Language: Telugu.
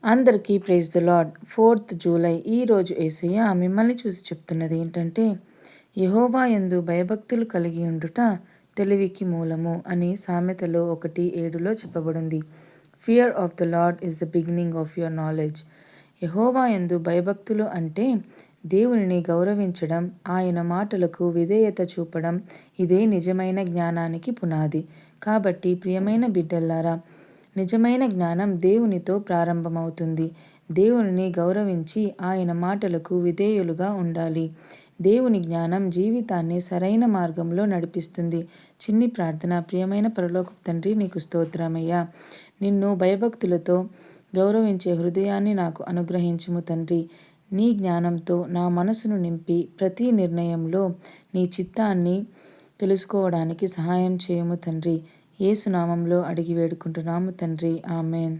అందరికీ praise the lord. 4th July ఈరోజు యేసయ్య మిమ్మల్ని చూసి చెప్తున్నది ఏంటంటే, యెహోవా యందు భయభక్తులు కలిగి ఉండుట తెలివికి మూలము అని సామెతలో 1:7లో చెప్పబడింది. Fear of the Lord is the beginning of your knowledge. Jehovah యందు భయభక్తులు అంటే దేవునిని గౌరవించడం, ఆయన మాటలకు విధేయత చూపడం. ఇదే నిజమైన జ్ఞానానికి పునాది. కాబట్టి ప్రియమైన బిడ్డలారా, నిజమైన జ్ఞానం దేవునితో ప్రారంభమవుతుంది. దేవునిని గౌరవించి ఆయన మాటలకు విధేయులుగా ఉండాలి. దేవుని జ్ఞానం జీవితాన్ని సరైన మార్గంలో నడిపిస్తుంది. చిన్ని ప్రార్థన. ప్రియమైన పరలోకపు తండ్రి, నీకు స్తోత్రమయ్యా. నిన్ను భయభక్తులతో గౌరవించే హృదయాన్ని నాకు అనుగ్రహించుము తండ్రి. నీ జ్ఞానంతో నా మనసును నింపి ప్రతి నిర్ణయంలో నీ చిత్తాన్ని తెలుసుకోవడానికి సహాయం చేయము తండ్రి. యేసు నామంలో అడిగి వేడుకుంటున్నాము తండ్రి. ఆమెన్.